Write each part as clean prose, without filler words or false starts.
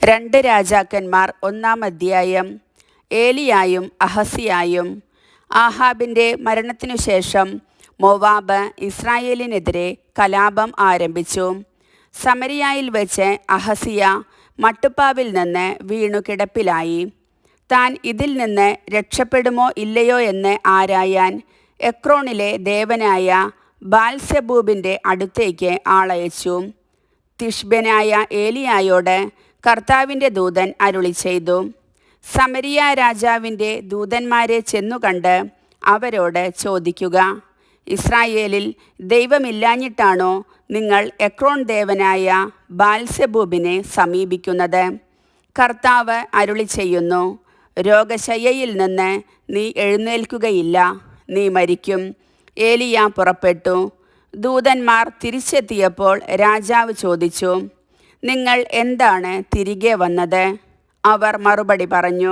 2 രാജാക്കന്മാർ 1-ാം അധ്യായം. ഏലിയായും അഹസിയായും. ആഹാബിൻ്റെ മരണത്തിനുശേഷം മോവാബ് ഇസ്രായേലിനെതിരെ കലാപം ആരംഭിച്ചു. സമരിയായിൽ വെച്ച് അഹസിയ മട്ടുപ്പാവിൽ നിന്ന് വീണു കിടപ്പിലായി. താൻ ഇതിൽ നിന്ന് രക്ഷപ്പെടുമോ ഇല്ലയോ എന്ന് ആരായാൻ എക്രോണിലെ ദേവനായ ബാൽസെബൂബിൻ്റെ അടുത്തേക്ക് ആളയച്ചു. തിഷ്ബനായ ഏലിയായോട് കർത്താവിൻ്റെ ദൂതൻ അരുളി ചെയ്തു, സമരിയ രാജാവിൻ്റെ ദൂതന്മാരെ ചെന്നുകണ്ട് അവരോട് ചോദിക്കുക, ഇസ്രായേലിൽ ദൈവമില്ലാഞ്ഞിട്ടാണോ നിങ്ങൾ എക്രോൺ ദേവനായ ബാൽസെബൂബിനെ സമീപിക്കുന്നത്? കർത്താവ് അരുളി ചെയ്യുന്നു, രോഗശയ്യയിൽ നിന്ന് നീ എഴുന്നേൽക്കുകയില്ല, നീ മരിക്കും. ഏലിയ പുറപ്പെട്ടു. ദൂതന്മാർ തിരിച്ചെത്തിയപ്പോൾ രാജാവ് ചോദിച്ചു, നിങ്ങൾ എന്താണ് തിരികെ വന്നത്? അവർ മറുപടി പറഞ്ഞു,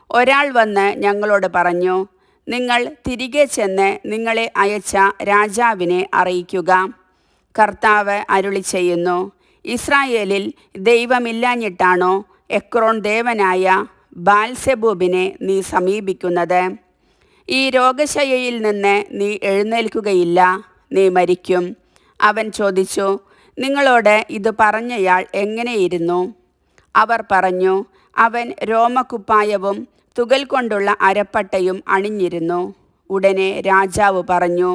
ഒരാൾ വന്ന് ഞങ്ങളോട് പറഞ്ഞു, നിങ്ങൾ തിരികെ ചെന്ന് നിങ്ങളെ അയച്ച രാജാവിനെ അറിയിക്കുക. കർത്താവ് അരുളി ചെയ്യുന്നു, ഇസ്രായേലിൽ ദൈവമില്ലാഞ്ഞിട്ടാണോ എക്രോൺ ദേവനായ ബാൽസെബൂബിനെ നീ സമീപിക്കുന്നത്? ഈ രോഗശയ്യയിൽ നിന്ന് നീ എഴുന്നേൽക്കുകയില്ല, നീ മരിക്കും. അവൻ ചോദിച്ചു, നിങ്ങളോട് ഇത് പറഞ്ഞയാൾ എങ്ങനെയിരുന്നു? അവർ പറഞ്ഞു, അവൻ രോമക്കുപ്പായവും തുകൽ കൊണ്ടുള്ള അരപ്പട്ടയും അണിഞ്ഞിരുന്നു. ഉടനെ രാജാവ് പറഞ്ഞു,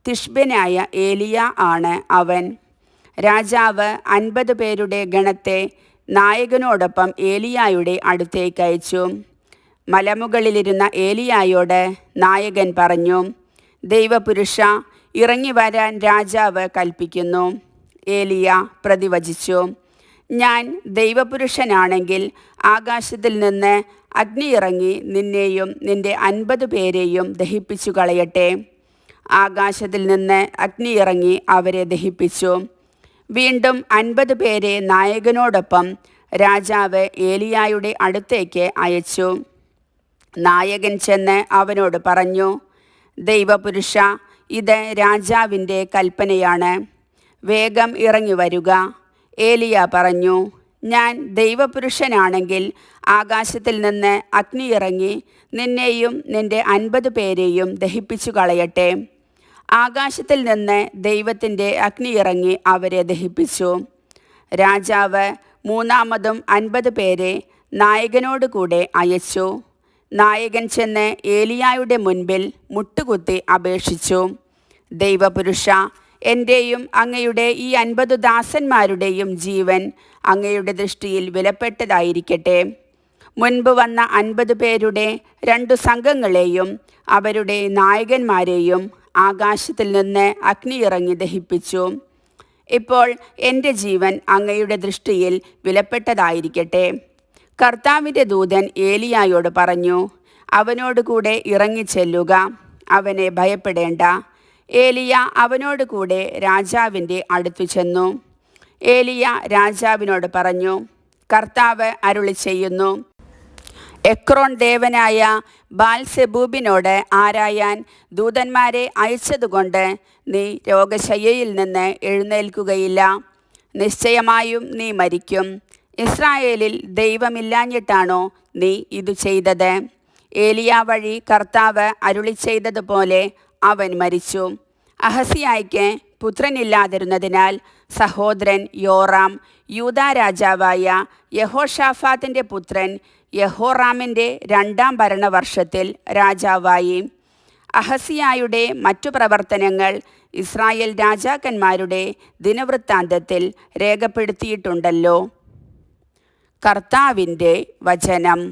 തിഷ്ബനായ ഏലിയ ആണ് അവൻ. രാജാവ് 50 പേരുടെ ഗണത്തെ നായകനോടൊപ്പം ഏലിയായുടെ അടുത്തേക്ക് അയച്ചു. മലമുകളിലിരുന്ന ഏലിയായോട് നായകൻ പറഞ്ഞു, ദൈവപുരുഷ, ഇറങ്ങി വരാൻ രാജാവ് കൽപ്പിക്കുന്നു. ഏലിയ പ്രതിവചിച്ചു, ഞാൻ ദൈവപുരുഷനാണെങ്കിൽ ആകാശത്തിൽ നിന്ന് അഗ്നി ഇറങ്ങി നിന്നെയും നിന്റെ 50 പേരെയും ദഹിപ്പിച്ചു കളയട്ടെ. ആകാശത്തിൽ നിന്ന് അഗ്നി ഇറങ്ങി അവരെ ദഹിപ്പിച്ചു. വീണ്ടും 50 പേരെ നായകനോടൊപ്പം രാജാവ് ഏലിയായുടെ അടുത്തേക്ക് അയച്ചു. നായകൻ ചെന്ന് അവനോട് പറഞ്ഞു, ദൈവപുരുഷ, ഇത് രാജാവിൻ്റെ കൽപ്പനയാണ്, വേഗം ഇറങ്ങി വരുക. ഏലിയ പറഞ്ഞു, ഞാൻ ദൈവപുരുഷനാണെങ്കിൽ ആകാശത്തിൽ നിന്ന് അഗ്നി ഇറങ്ങി നിന്നെയും നിന്റെ 50 പേരെയും ദഹിപ്പിച്ചു കളയട്ടെ. ആകാശത്തിൽ നിന്ന് ദൈവത്തിൻ്റെ അഗ്നി ഇറങ്ങി അവരെ ദഹിപ്പിച്ചു. രാജാവ് മൂന്നാമതും 50 പേരെ നായകനോട് കൂടെ അയച്ചു. നായകൻ ചെന്ന് ഏലിയായുടെ മുൻപിൽ മുട്ടുകുത്തി അപേക്ഷിച്ചു, ദൈവപുരുഷ, എൻ്റെയും അങ്ങയുടെ ഈ 50 ദാസന്മാരുടെയും ജീവൻ അങ്ങയുടെ ദൃഷ്ടിയിൽ വിലപ്പെട്ടതായിരിക്കട്ടെ. മുൻപ് വന്ന 50 പേരുടെ 2 സംഘങ്ങളെയും അവരുടെ നായകന്മാരെയും ആകാശത്തിൽ നിന്ന് അഗ്നി ഇറങ്ങി ദഹിപ്പിച്ചു. ഇപ്പോൾ എൻ്റെ ജീവൻ അങ്ങയുടെ ദൃഷ്ടിയിൽ വിലപ്പെട്ടതായിരിക്കട്ടെ. കർത്താവിൻ്റെ ദൂതൻ ഏലിയായോട് പറഞ്ഞു, അവനോടുകൂടെ ഇറങ്ങിച്ചെല്ലുക, അവനെ ഭയപ്പെടേണ്ട. ഏലിയ അവനോട് കൂടെ രാജാവിൻ്റെ അടുത്തു ചെന്നു. ഏലിയ രാജാവിനോട് പറഞ്ഞു, കർത്താവ് അരുളി ചെയ്യുന്നു, എക്രോൺ ദേവനായ ബാൽസെബൂബിനോട് ആരായാൻ ദൂതന്മാരെ അയച്ചതുകൊണ്ട് നീ രോഗശയ്യയിൽ നിന്ന് എഴുന്നേൽക്കുകയില്ല, നിശ്ചയമായും നീ മരിക്കും. ഇസ്രായേലിൽ ദൈവമില്ലാഞ്ഞിട്ടാണോ നീ ഇത് ചെയ്തത്? ഏലിയ വഴി കർത്താവ് അരുളി ചെയ്തതുപോലെ അവൻ മരിച്ചു. അഹസിയായ്ക്ക് പുത്രനില്ലാതിരുന്നതിനാൽ സഹോദരൻ യോറാം യൂദാ രാജാവായ യഹോഷാഫാത്തിൻ്റെ പുത്രൻ യഹോറാമിൻ്റെ 2-ാം ഭരണവർഷത്തിൽ രാജാവായി. അഹസിയായുടെ മറ്റു പ്രവർത്തനങ്ങൾ ഇസ്രായേൽ രാജാക്കന്മാരുടെ ദിനവൃത്താന്തത്തിൽ രേഖപ്പെടുത്തിയിട്ടുണ്ടല്ലോ. കർത്താവിൻ്റെ വചനം.